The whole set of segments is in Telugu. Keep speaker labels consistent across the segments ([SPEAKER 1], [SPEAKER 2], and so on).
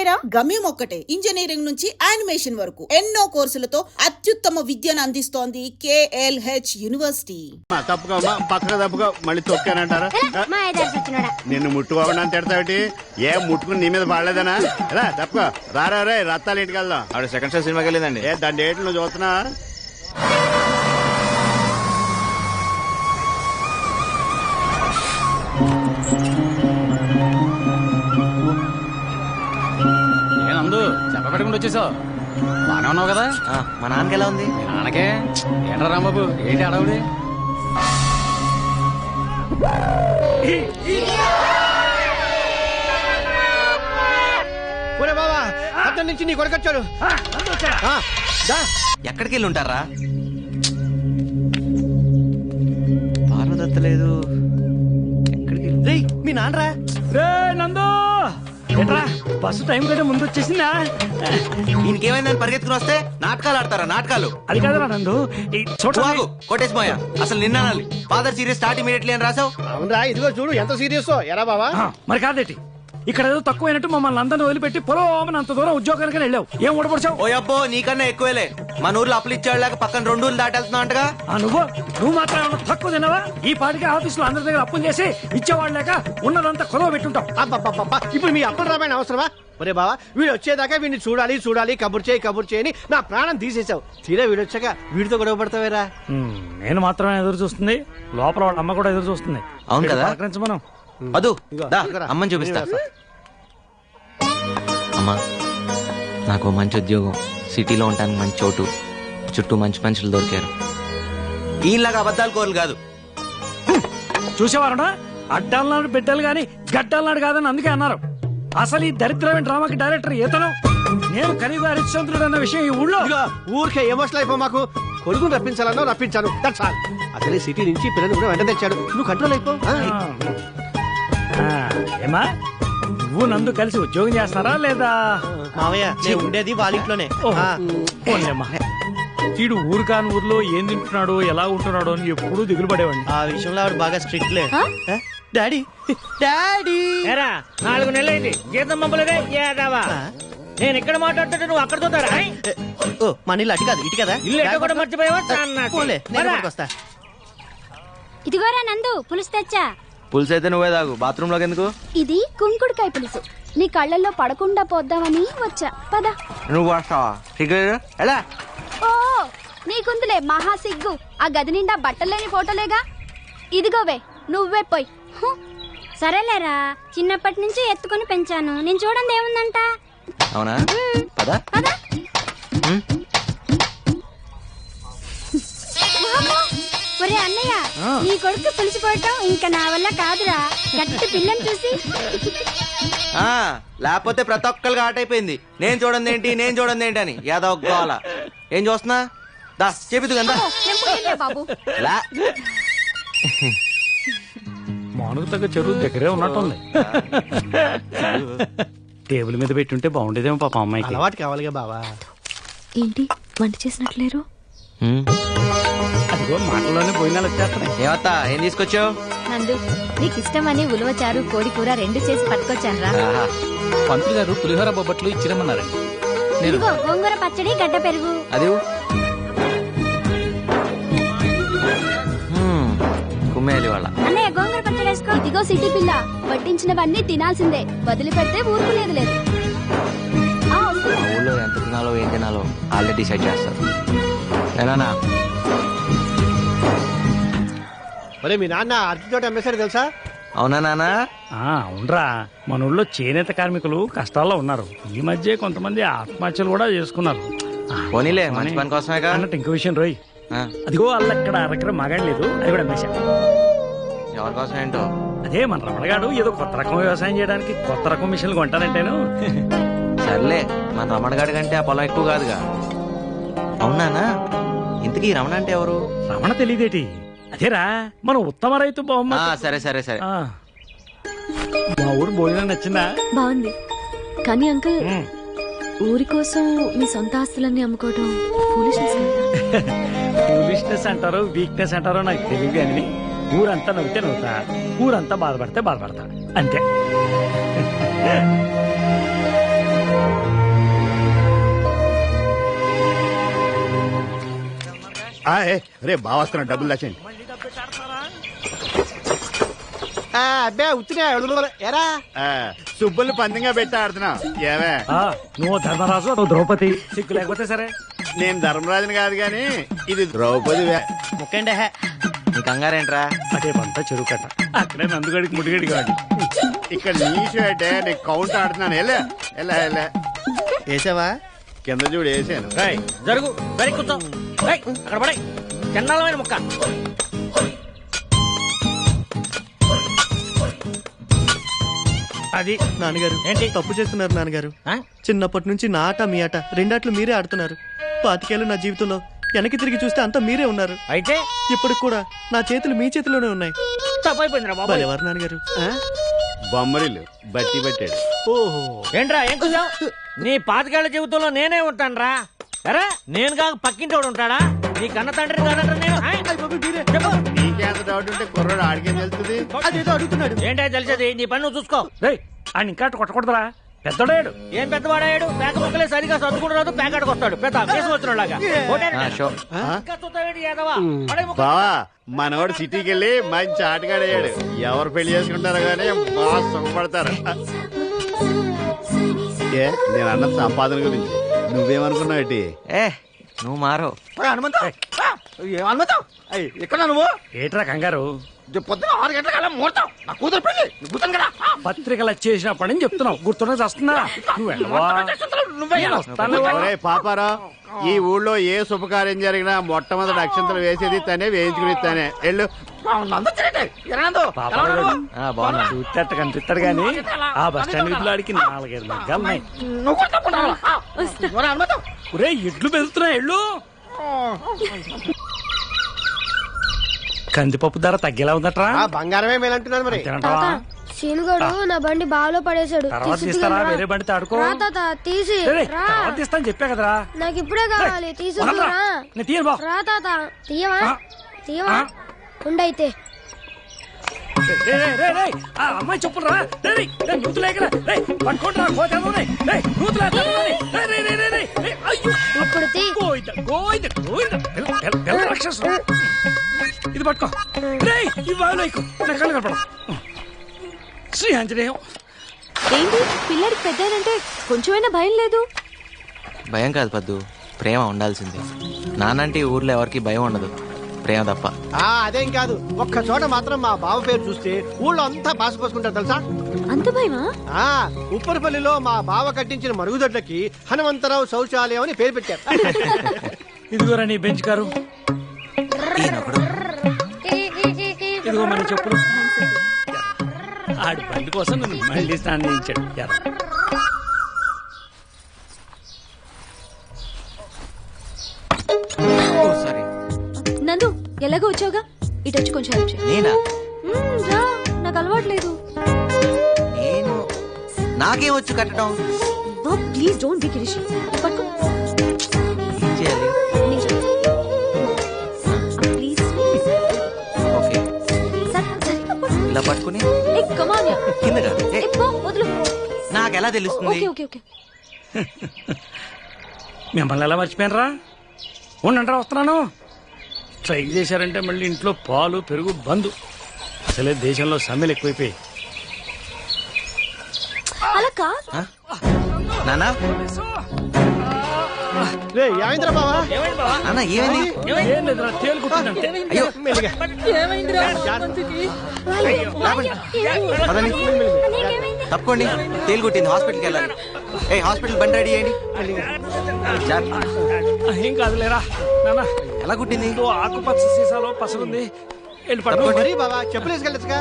[SPEAKER 1] ఒకటేరా? గమ్యం ఒక్కటే. ఇంజనీరింగ్ నుంచి యానిమేషన్ వరకు ఎన్నో కోర్సులతో అత్యుత్తమ విద్యను అందిస్తోంది KLH యూనివర్సిటీ.
[SPEAKER 2] తప్పుగా మళ్ళీ తొక్కానంటారా? నిన్ను ముట్టుకోకుండా తిడతావిటి? ఏం ముట్టుకుని నీ మీద పడలేదనా? తప్పుకో రారా రే, రత్తాలు ఇంటికి వెళ్దాం.
[SPEAKER 3] ఆవిడ సెకండ్ షో సినిమాకి వెళ్ళిందండి.
[SPEAKER 2] దాని డేట్లు నువ్వు చూస్తున్నా?
[SPEAKER 4] నందు చెప్పబెట్టకుండా వచ్చేసావు. బానే ఉన్నావు కదా?
[SPEAKER 3] మా నాన్నకి ఎలా ఉంది?
[SPEAKER 4] మీ నాన్నకే ఏంట్రా రాంబాబు, ఏంటి అడవుడి?
[SPEAKER 5] బాబా అతని నుంచి నీ కొడుకొచ్చాడు.
[SPEAKER 3] ఎక్కడికి వెళ్ళి ఉంటారా? పార్వదత్త లేదు. ఎక్కడికి మీ నాన్నరా?
[SPEAKER 5] నందు ఏంట్రా బస్సు టైం కంటే ముందు వచ్చేసిందా?
[SPEAKER 3] ఇంకేమైందని పరిగెత్తుకుని వస్తే నాటకాలు ఆడతారా? నాటకాలు
[SPEAKER 5] అది కాదురా నందు.
[SPEAKER 3] కొట్టేసి పోయా. అసలు నిన్న ఫాదర్ సీరియస్ స్టార్ట్ ఇమీడియట్లీ అని రాసావు.
[SPEAKER 5] అవునరా, ఇదిగో చూడు ఎంత సీరియస్. ఎరా బాబా మరి కాదేటి, ఇక్కడ ఏదో తక్కువైనట్టు మమ్మల్ని అందరిని వదిలిపెట్టి పొలం అంత దూరం ఉద్యోగానికి వెళ్ళావు. ఏం ఓడపడిచావు?
[SPEAKER 3] ఓ అబ్బో, నీకన్నా ఎక్కువేలే. మన ఊర్లో అప్పులు ఇచ్చాడు లేక పక్కన 2 ఊర్లు దాటెళ్తున్నావు అంటగా.
[SPEAKER 5] నువ్వు మాత్రం ఏమన్నా తక్కువ తినవా? ఈ పాటికి ఆఫీసులో అందరి దగ్గర అప్పులు చేసి ఇచ్చేవాళ్ళు లేక ఉన్నదంతా కొలవ పెట్టుంటావు. ఇప్పుడు మీ అప్పులు రామాయణ అవసరమా? ఒరే బావా, వీడు వచ్చేదాకా వీడిని చూడాలి కబుర్ చేయని నా ప్రాణం తీసేసావు. తీరా వీడు వచ్చాక వీడితో గొడవ పడతావేరా? నేను మాత్రమే ఎదురు చూస్తుంది, లోపల వాళ్ళ అమ్మ కూడా ఎదురు చూస్తుంది.
[SPEAKER 3] అవును కదా?
[SPEAKER 5] మనం
[SPEAKER 3] అదు అమ్మని చూపిస్తా. అమ్మా, నాకు మంచి ఉద్యోగం, సిటీలో ఉంటానికి మంచి చోటు, చుట్టూ మంచి మనుషులు దొరికారు. ఈలాగా అబద్ధాలు కోరలు కాదు.
[SPEAKER 5] చూసేవారు అడ్డాలన్నాడు బిడ్డలు గాని గడ్డలన్నాడు కాదని అందుకే అన్నారు. అసలు ఈ దరిద్రమైన డ్రామాకి డైరెక్టర్ ఈతను. నేను కనీవ హరిశ్చంద్రుడు అన్న విషయం ఈ ఊళ్ళో ఊరికే ఎమోషనల్ అయిపో. మాకు కొడుకుని రప్పించాలన్నా రప్పించాను. అసలు సిటీ నుంచి పిల్లలు కూడా వెంట తెచ్చాడు. నువ్వు కంట్రోల్ అయిపో. ఏమా, నువ్వు నందు కలిసి ఉద్యోగం చేస్తారా లేదా?
[SPEAKER 3] మావయ్య, నేను ఉండేది వాళ్ళ ఇంట్లోనే.
[SPEAKER 5] వీడు ఊరు కాని ఊర్లో ఏం తింటున్నాడో ఎలా ఉంటున్నాడో అని ఎప్పుడూ దిగులు పడేవాడిని.
[SPEAKER 3] ఆ విషయంలో ఆవిడ బాగా స్ట్రిక్ట్ లే. డాడీ
[SPEAKER 5] 4 నెలలైంది జీతం పంపలేదే. నేను ఎక్కడ మాట్లాడుతుంటే నువ్వు అక్కడ చూతారా?
[SPEAKER 3] మన ఇల్లు అటు కాదు ఇటు కదా.
[SPEAKER 5] ఇల్లు కూడా మర్చిపోయావా?
[SPEAKER 6] ఇదిగోరా నందు, పులుసు తెచ్చా.
[SPEAKER 3] పులుసు అయితే నువ్వే తాగు, బాత్రూమ్ లోకి ఎందుకు?
[SPEAKER 6] ఇది కుంకుడుకాయ పులుసు, నీ కళ్ళల్లో పడకుండా పోద్దామని వచ్చా. పద.
[SPEAKER 3] నువ్వు వస్తావా? ఎలా?
[SPEAKER 6] ఓ నీకుందులే మహా సిగ్గు. ఆ గది నిండా బట్టలేని ఫోటోలేగా. ఇదిగోవే, నువ్వే పోయి. సరేలేరా, చిన్నప్పటి నుంచి ఎత్తుకొని పెంచాను, నేను చూడండి ఏముందంట.
[SPEAKER 3] అవునా? పద
[SPEAKER 6] పద. ఒరే అన్నయ్య, నీ కొడుకు పులిసిపోవటం ఇంకా నా వల్ల కాదురా. గట్టి పిల్లని చూసి.
[SPEAKER 3] లేకపోతే ప్రతి ఒక్కరికి ఆట అయిపోయింది. నేను చూడండి ఏంటి అని యాదవ్ గోల. ఏం చూస్తున్నా? దా చెబుతు కదా
[SPEAKER 6] బాబు.
[SPEAKER 5] మానుగు తగ్గ చెరువు దగ్గరే ఉన్నట్టుంది. టేబుల్ మీద పెట్టుంటే బాగుండేదేమో పాప అమ్మాయికి. అలవాటు కావాలిగా బావా.
[SPEAKER 6] ఏంటి వంట చేసినట్లేరు?
[SPEAKER 5] అదిగో మాటల్లోనే పోయినాలు వచ్చేస్తున్నాయి.
[SPEAKER 3] ఏమత్తా, ఏం తీసుకొచ్చావు?
[SPEAKER 6] నందు, నీకు ఇష్టమని ఉలవచారు కోడి కూర 2 చేసి పట్టుకొచ్చాను రా.
[SPEAKER 4] పంతులు గారు పులిహోర బొబ్బట్లు ఇచ్చిరమ్మన్నారండి.
[SPEAKER 6] ఇదిగో గోంగూర పచ్చడి, గడ్డ పెరుగు.
[SPEAKER 3] అది కుమ్మేలి వాళ్ళ
[SPEAKER 6] అన్నయ్య గోంగూర పచ్చడి వేసుకో. ఇదిగో సిటీ పిల్ల, వడ్డించినవన్నీ తినాల్సిందే, వదిలిపెడితే ఊరుకునేది లేదు.
[SPEAKER 3] ఊళ్ళో ఎంత తినాలో ఏం తినాలో ఆల్రెడీ డిసైడ్ చేస్తారు. నేనా?
[SPEAKER 5] ఒరే, మీ నాన్న అరటి తోట అమ్మేశాడు తెలుసా?
[SPEAKER 3] అవునా నాన్న?
[SPEAKER 5] అవునరా, మన ఊళ్ళో చేనేత కార్మికులు కష్టాల్లో ఉన్నారు. ఈ మధ్య కొంతమంది ఆత్మహత్యలు కూడా చేసుకున్నారు.
[SPEAKER 3] పోనీలే, మంచి పని కోసమే
[SPEAKER 5] అన్నట్టు ఇంకో విషయం రోయ్, అదిగో వాళ్ళ ఇక్కడ అరకర మగాడు లేదు, అది కూడా అమ్మేశా.
[SPEAKER 3] ఎవరి కోసం ఏంటో?
[SPEAKER 5] అదే మన రమణగాడు ఏదో కొత్త రకం వ్యవసాయం చేయడానికి కొత్త రకం మిషన్లు కొంటానంటేను.
[SPEAKER 3] సర్లే, మన రమణగాడి కంటే ఆ పొలం ఎక్కువ కాదుగా. అవునానా? ఇంతకీ రమణ అంటే ఎవరు?
[SPEAKER 5] రమణ తెలియదేటి? అదేరా మన ఉత్తమ రైతు బహుమతి.
[SPEAKER 3] సరే సరే సరే.
[SPEAKER 5] మా ఊరు భోజనం నచ్చిందా?
[SPEAKER 6] బాగుంది. కానీ అంకుల్, ఊరి కోసం మీ సొంత ఆస్తులన్నీ అమ్ముకోవడం
[SPEAKER 5] ఫూలిష్నెస్ అంటారో వీక్నెస్ అంటారో నాకు తెలియదు. కానీ ఊరంతా నవ్వితే నవ్వుతా, ఊరంతా బాధపడితే బాధపడతా, అంతే.
[SPEAKER 2] రే బాగా వస్తున్నా, డబ్బులు దాచండి.
[SPEAKER 5] అబ్బే ఉత్తినే ఎరా
[SPEAKER 2] సుబ్బుల్ని పందిగా పెట్టి ఆడుతున్నావు ఏవే?
[SPEAKER 5] నువ్వు ధర్మరాజు నువ్వు ద్రౌపది, సిగ్గు లేకపోతే సరే.
[SPEAKER 2] నేను ధర్మరాజుని కాదు గాని ఇది ద్రౌపది.
[SPEAKER 5] ముక్కండి
[SPEAKER 3] నీ కంగారేంట్రా?
[SPEAKER 5] అదే పంట చెరువు కట్ట అక్కడే నందుగడికి ముడిగడి కాదు.
[SPEAKER 2] ఇక్కడ నీషు అంటే నీకు కౌంట్ ఆడుతున్నాను. ఎలా
[SPEAKER 5] వేసావా?
[SPEAKER 2] కింద చూడు వేసాను.
[SPEAKER 5] జరుగు వెరీ కూర్చో అక్కడ పడే చండాలమైన ముక్క. అది
[SPEAKER 7] నాన్నగారు
[SPEAKER 5] ఏంటి?
[SPEAKER 7] తప్పు చేస్తున్నారు నాన్నగారు. చిన్నప్పటి నుంచి నా ఆట మీ ఆట రెండాట్లు మీరే ఆడుతున్నారు. 25 ఏళ్ళు నా జీవితంలో వెనక్కి తిరిగి చూస్తే అంతా మీరే ఉన్నారు.
[SPEAKER 5] అయితే
[SPEAKER 7] ఇప్పటికి కూడా నా చేతులు మీ చేతిలోనే ఉన్నాయి.
[SPEAKER 5] తప్పైపోయిందిరా బాబు.
[SPEAKER 7] ఎవరు నాన్నగారు?
[SPEAKER 2] బొమ్మరిల్లు బట్టి పట్టాడు.
[SPEAKER 5] ఓహో ఏంట్రా ఏం కూర్చావు? నీ 25 ఏళ్ల జీవితంలో నేనే ఉంటానురా. అరే నేను కాక పక్కింటోడు ఉంటాడా? నీ కన్న తండ్రి కాదంట నేను.
[SPEAKER 2] నీకేంత డౌట్ ఉంటే కుర్రాడు ఆడికేం తెలుస్తుంది?
[SPEAKER 7] అదేదో అడుగుతున్నాడు.
[SPEAKER 5] ఏంటో తెలిసేది, నీ పని నువ్వు చూసుకో. ఆయన ఇంకా కొట్టకూడదురా, పెద్దడాడు. ఏం పెద్దవాడాడు? పేక ముక్కలే సరిగా సర్దుకుంటున్నాడు, పేకాడికి వస్తాడు పెద్ద కేసు వచ్చినలాగా.
[SPEAKER 3] షో
[SPEAKER 2] బావా మనవాడు సిటీకి వెళ్ళి మంచి ఆటగాడయ్యాడు. ఎవరు పెళ్లి చేసుకుంటారో గానీ బాగా సుఖపడతారు. నేను అన్న సంపాదన గురించి నువ్వేమనుకున్నావు?
[SPEAKER 3] నువ్వు మారో.
[SPEAKER 5] ఇక్కడ నువ్వు ఏట్రా కంగారు? పొద్దున 6 గంటల కల్లా ముహూర్తం. నా కూతురు పెళ్లి గుర్తుంది కదా. పత్రికలు వచ్చేసినప్పటి నుంచి చెప్తున్నావు, గుర్తున్నా వస్తున్నా.
[SPEAKER 2] పాపారా ఈ ఊళ్ళో ఏ శుభకార్యం జరిగినా మొట్టమొదటి అక్షంతలు వేసేది తనే, వేయించుకుని తనే. వెళ్ళు.
[SPEAKER 5] చూస్తట కనిపిస్తాడు గాని ఆ బస్ స్టాండ్ విధులాడికి 4-5 మగ్గాలున్నాయి. ఒరే ఎడ్లు పెరుగుతున్నాయి ఎళ్ళు. కందిపప్పు ధర తగ్గేలా ఉందట్రా?
[SPEAKER 7] బంగారమే మేలంటున్నాను మరి.
[SPEAKER 6] సీనుగాడు నా బండి బాలో పడేశాడు.
[SPEAKER 5] తర్వాత తీస్తారా? వేరే బండి తాడుకో.
[SPEAKER 6] తీసి
[SPEAKER 5] తీస్తాను చెప్పా కదరా.
[SPEAKER 6] నాకు ఇప్పుడే కావాలి, తీసుకురా.
[SPEAKER 5] నేను తీయను బా.
[SPEAKER 6] రా తాత, తీయవా ఉండైతే.
[SPEAKER 5] అమ్మాయి చెప్పురా. నూతులు ఎగరా పట్టుకుంటారా? రాక్షసు ఇది పట్టుకో. ఈ బావిలో కళ్ళు కనపడం. శ్రీ ఆంజనేయం.
[SPEAKER 6] ఏంటి పిల్లడికి పెద్దానంటే కొంచెమైనా భయం లేదు?
[SPEAKER 3] భయం కాదు పద్దు, ప్రేమ ఉండాల్సిందే. నానంటే ఈ ఊర్లో ఎవరికి భయం ఉండదు, ప్రేమ తప్ప.
[SPEAKER 7] అదేం కాదు, ఒక్క చోట మాత్రం మా బావ పేరు చూస్తే ఊళ్ళో అంతా పాసిపోసుకుంటారు తెలుసా.
[SPEAKER 6] అంత భయమా?
[SPEAKER 7] ఉప్పరపల్లిలో మా బావ కట్టించిన మరుగుదొడ్లకి హనుమంతరావు శౌచాలయం అని పేరు పెట్టారు.
[SPEAKER 5] ఇదిగోరా నీ బెంచ్ కారు. ఇదిగో మన చెప్పులు. ఆడి బండి కోసం నన్ను మళ్ళీ స్నానం చేయించాడు.
[SPEAKER 3] సారీ
[SPEAKER 6] నందు, ఎలాగో వచ్చావుగా, ఇటు వచ్చి కొంచెం హెల్ప్ చేయి.
[SPEAKER 3] నేనా?
[SPEAKER 6] రా, నాకు అలవాట్లేదు.
[SPEAKER 3] నేను నాకేం వచ్చు కట్టడం.
[SPEAKER 6] Please don't be crazy. పట్టుకో.
[SPEAKER 3] ఏం చేయాలి?
[SPEAKER 6] ప్లీజ్.
[SPEAKER 3] ఓకే,
[SPEAKER 6] సరిగ్గా పట్టుకో.
[SPEAKER 3] ఇలా పట్టుకుని
[SPEAKER 6] కమ్ ఆన్ యా.
[SPEAKER 3] కిందగా.
[SPEAKER 6] వదులు.
[SPEAKER 3] నాకెలా తెలుస్తుంది?
[SPEAKER 6] ఓకే.
[SPEAKER 5] మిమ్మల్ని ఎలా మర్చిపోయినరా? ఉండంటారా, వస్తున్నాను. ట్రై చేశారంటే మళ్ళీ ఇంట్లో పాలు పెరుగు బంద్. అసలే దేశంలో సమ్మెలు ఎక్కువైపోయి.
[SPEAKER 6] అలా కాదు
[SPEAKER 3] నానా.
[SPEAKER 7] ఏమైందిరా బావా?
[SPEAKER 3] నాన్న ఏమైంది?
[SPEAKER 5] ఏం లేదురా, తేలుకుంటుందంటే.
[SPEAKER 3] అయ్యో తప్పకోండి, తేలు కొట్టింది, హాస్పిటల్కి వెళ్ళాలి. హాస్పిటల్ బండి రెడీ చేయండి.
[SPEAKER 5] ఏం కాదులేరా నాన్న.
[SPEAKER 3] ఎలా కుట్టింది?
[SPEAKER 5] ఆకుపచ్చ సీసాలో పసరుంది. వెళ్ళి పడుకోండి.
[SPEAKER 7] బాబా చెప్పులేసుకెళ్ళచ్చుగా.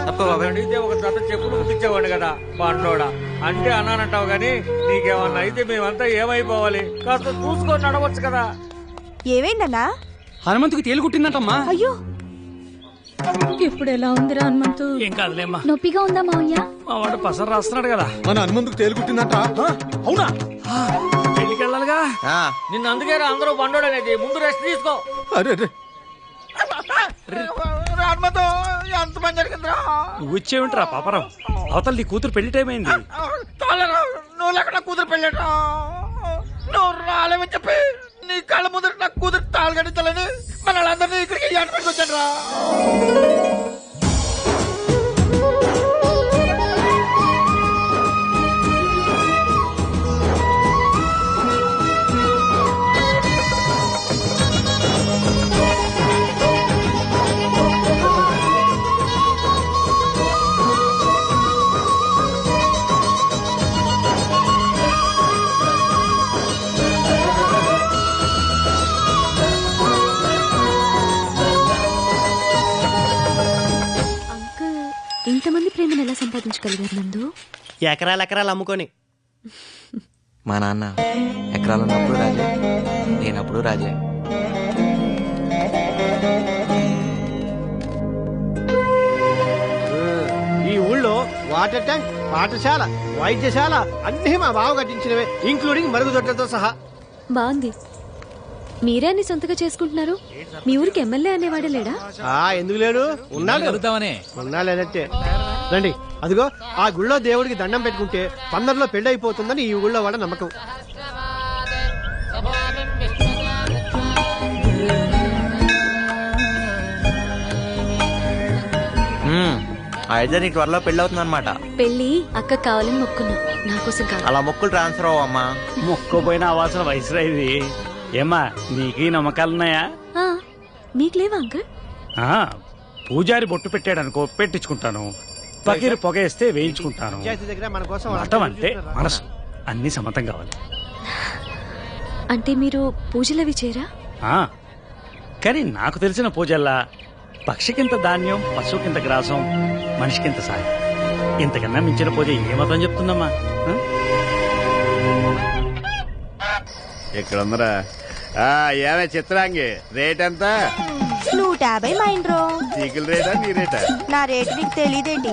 [SPEAKER 5] అడిగితే ఒక జత చెప్పులు కుట్టించేవాడు కదా బండోడా. అంటే అన్నానంటావు గాని నీకేమన్నా అయితే మేమంతా ఏమైపోవాలి? కాస్త చూసుకొని నడవచ్చు కదా.
[SPEAKER 8] ఏమైందన్నా?
[SPEAKER 4] హనుమంతుకి తేలు కుట్టిందంటమ్మా.
[SPEAKER 8] అయ్యో, ఇప్పుడు ఎలా ఉందిరా హనుమంతు?
[SPEAKER 5] ఏం కాదులేమ్మా.
[SPEAKER 6] నొప్పిగా ఉందా మావయ్య?
[SPEAKER 5] మా వాడు పసరు రాస్తున్నాడు కదా.
[SPEAKER 7] మన హనుమంతుకు తేలుకుట్టిందట.
[SPEAKER 5] అవునా? పెళ్లికి వెళ్ళాలిగా. నిన్ను అందుకే అందరూ బండోడు అనేది. ముందు రెస్ట్ తీసుకో. ఎంత పని జరిగిందిరా? నువ్వు వచ్చేవింటరా పాపరం? అవతల నీ కూతురు పెళ్లి టైం అయింది. నువ్వు లేకుండా కూతురు పెళ్ళట. నువ్వు రాలేమని చెప్పి నీ కళ్ళ ముందర నా కూతురు తాళగడించాలని మన వాళ్ళందరినీ ఇక్కడికి యాడ్ పెట్టుకొచ్చాడు రా.
[SPEAKER 6] అంకుల్ ఇంతమంది ప్రేమను ఎలా సంపాదించగలిగారు నందు?
[SPEAKER 7] ఎకరాలు ఎకరాలు అమ్ముకొని.
[SPEAKER 3] మా నాన్న ఎకరాలు ఉన్నప్పుడు రాజే, లేనప్పుడు రాజే.
[SPEAKER 5] ఈ ఊళ్ళో వాటర్ ట్యాంక్, పాఠశాల, వైద్యశాల అన్ని మా బావ కట్టించినవే, ఇంక్లూడింగ్ మరుగుదొడ్లతో సహా.
[SPEAKER 6] బాగుంది. మీరే అన్ని సొంతగా చేసుకుంటున్నారు. మీ ఊరికి ఎమ్మెల్యే అనేవాడే లేడా?
[SPEAKER 5] ఎందుకు లేడు? ఉన్నాడు.
[SPEAKER 4] కలుద్దామని
[SPEAKER 5] ఉన్నా లేదంటే రండి. అదిగో ఆ గుళ్ళో దేవుడికి దండం పెట్టుకుంటే తొందరలో పెళ్లి అయిపోతుందని ఈ ఊళ్ళో వాడ నమ్మకం.
[SPEAKER 3] అయితే నీకు త్వరలో పెళ్ళి అవుతుంది అనమాట.
[SPEAKER 6] పెళ్లి అక్క కావాలని మొక్కున్నా, నా కోసం కావాలి.
[SPEAKER 3] అలా మొక్కులు ట్రాన్స్ఫర్ అవ్వమ్మా.
[SPEAKER 4] మొక్కపోయిన అవాసన వయసు ఇది. ఏమ్మా నీకు ఈ నమ్మకాలున్నాయా?
[SPEAKER 6] ఆ, మీకు లేవా అంకుల్?
[SPEAKER 4] పూజారి బొట్టు పెట్టాడనుకో పెట్టించుకుంటాను, పకీరు పొగేస్తే వేయించుకుంటాను.
[SPEAKER 5] పంచాయతీ దగ్గర మన కోసం
[SPEAKER 4] మతం అంటే మనసు, అన్ని సమతం కావాలి.
[SPEAKER 6] అంటే మీరు పూజలవి చేయరా?
[SPEAKER 4] కానీ నాకు తెలిసిన పూజల్లా పక్షికింత ధాన్యం, పశువుకింత గ్రాసం, మనిషికింత సాయం. ఇంతకన్నా మించిన పూజ ఏ మతం చెప్తుందమ్మా?
[SPEAKER 2] ఇక్కడ ఉందరా. ఏమే చిత్రాంగి, రేట్ ఎంత?
[SPEAKER 9] 150 మైండ్రో.
[SPEAKER 2] చీకుల రేటా నీ రేటా?
[SPEAKER 9] నా రేటు నీకు తెలియదేంటి?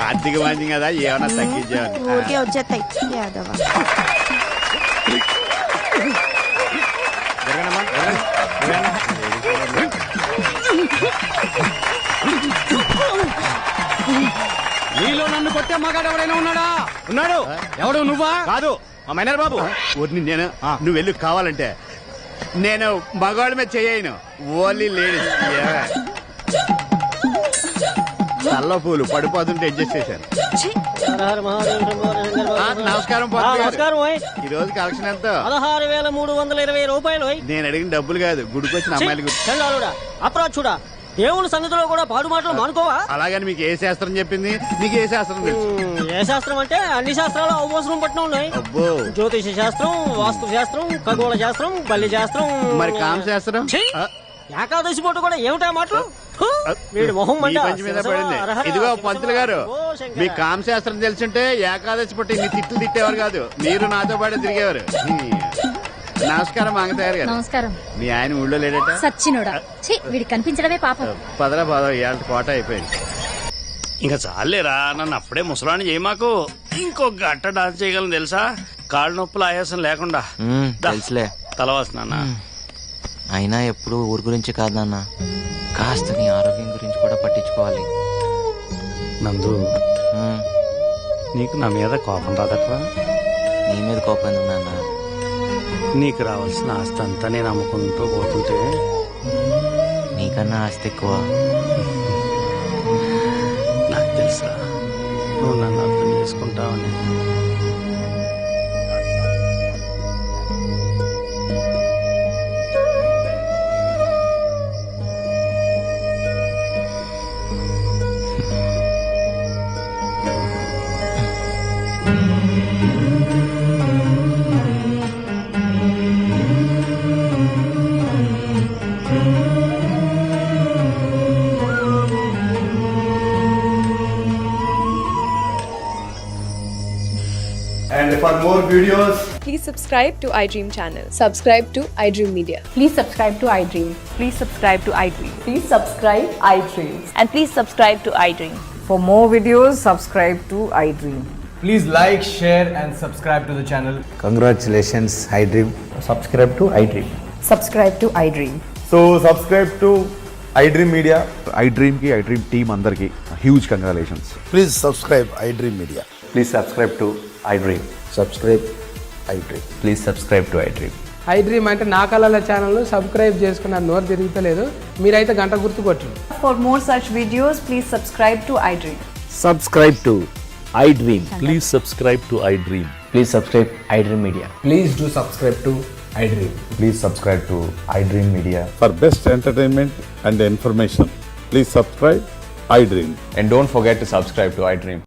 [SPEAKER 2] ఆర్థిక మంచి కదా, ఏమన్నా తగ్గించామని.
[SPEAKER 9] ఊరికే వచ్చేస్తాయి యాదవ.
[SPEAKER 4] నీలో నన్ను కొట్టే మగాడు ఎవరైనా ఉన్నాడా? ఉన్నాడు. ఎవడు? నువ్వా?
[SPEAKER 2] కాదు, మా మైనర్ బాబు. ఊరిని నేను నువ్వు వెళ్ళి కావాలంటే నేను మగవాళ్ళ మీద చేయను, ఓన్లీ లేడీస్. తల్ల పూలు పడిపోతుంటే అడ్జస్ట్ చేశాను. నమస్కారం
[SPEAKER 5] నమస్కారం.
[SPEAKER 2] ఈ రోజు కలెక్షన్ ఎంత?
[SPEAKER 5] 16,320 రూపాయలు.
[SPEAKER 2] నేను అడిగిన డబ్బులు కాదు, గుడికొచ్చిన అమ్మాయిలు.
[SPEAKER 5] అప్రాచుడా, దేవుని సన్నిధిలో కూడా పాడు మాటలు మానుకోవా?
[SPEAKER 2] అలాగని మీకు ఏ శాస్త్రం చెప్పింది? నీకు ఏ శాస్త్రం తెలుసు?
[SPEAKER 5] ఏ శాస్త్రం అంటే అన్ని శాస్త్రాలు అవసరం పట్టిన ఉన్నాయి.
[SPEAKER 2] అబ్బో,
[SPEAKER 5] జ్యోతిష శాస్త్రం, వాస్తు శాస్త్రం, ఖగోళ శాస్త్రం, బల్లి శాస్త్రం,
[SPEAKER 2] మరి కామ శాస్త్రం?
[SPEAKER 5] ఏకాదశి పూట కూడా ఏమిటా మాటలు? వీడి మొహం మంట.
[SPEAKER 2] ఈ పంచి మీద పడింది. ఇదిగో పంతులు గారు, మీ కామ శాస్త్రం తెలుసుంటే ఏకాదశి పుట్టి ఇన్ని తిట్లు తిట్టేవారు కాదు, మీరు నాతో పాటు తిరిగేవారు. నమస్కారం మంగతాయారు గారు.
[SPEAKER 8] నమస్కారం.
[SPEAKER 2] మీ ఆయన ఊళ్ళో లేడట?
[SPEAKER 8] సచ్చినోడా, వీడి కనిపించడమే పాపం.
[SPEAKER 2] పదరా పదవ, ఇవాళ కోట అయిపోయింది.
[SPEAKER 4] ఇంకా చాలేరా, నన్ను అప్పుడే ముసలాన్ని చేయమాకు. ఇంకో గట్ట డాన్స్ చేయగలను తెలుసా, కాళ్ళు నొప్పులు ఆయాసం లేకుండా.
[SPEAKER 3] తెలుసులే.
[SPEAKER 4] తలవాసు నాన్న.
[SPEAKER 3] అయినా ఎప్పుడు ఊరు గురించి కాదు నాన్న, కాస్త నీ ఆరోగ్యం గురించి కూడా పట్టించుకోవాలి.
[SPEAKER 4] నందు, నీకు నా మీద కోపం రాదట్రా?
[SPEAKER 3] నీ మీద కోపం ఎందుకు నాన్న?
[SPEAKER 4] నీకు రావాల్సిన ఆస్తి అంతా నేను అమ్ముకుంటూ పోతుంటే
[SPEAKER 3] నీకన్నా ఆస్తి ఎక్కువ.
[SPEAKER 4] నాకు తెలుసా నువ్వు నన్ను అర్థం చేసుకుంటావని.
[SPEAKER 10] And for more videos,
[SPEAKER 11] please subscribe to iDream channel. Subscribe to iDream Media.
[SPEAKER 8] Please subscribe to iDream.
[SPEAKER 11] Please subscribe to iDream.
[SPEAKER 8] Please subscribe iDream.
[SPEAKER 11] And please subscribe to iDream.
[SPEAKER 8] For more videos, subscribe to iDream.
[SPEAKER 10] please like, share and subscribe to the channel.
[SPEAKER 12] Congratulations, iDream. Subscribe to iDream.
[SPEAKER 8] Subscribe to iDream.
[SPEAKER 10] So subscribe to iDream Media.
[SPEAKER 12] iDream ki iDream team andarki huge congratulations.
[SPEAKER 13] Please subscribe iDream Media.
[SPEAKER 12] Please subscribe to iDream.
[SPEAKER 13] Subscribe iDream.
[SPEAKER 12] Please subscribe to iDream.
[SPEAKER 14] I dream అంటే నా కళల ఛానల్ సబ్స్క్రైబ్ చేసుకున్న నోరు తిరుగుతలేదు. మీరైతే గంట గుర్తు కొట్టండి.
[SPEAKER 11] For more such videos, please subscribe to iDream.
[SPEAKER 12] Subscribe to iDream.
[SPEAKER 13] Please subscribe to iDream.
[SPEAKER 12] Please subscribe iDream Media.
[SPEAKER 10] Please do subscribe to iDream.
[SPEAKER 12] Please subscribe to iDream Media.
[SPEAKER 13] For best entertainment and information, please subscribe iDream.
[SPEAKER 10] And don't forget to subscribe to iDream.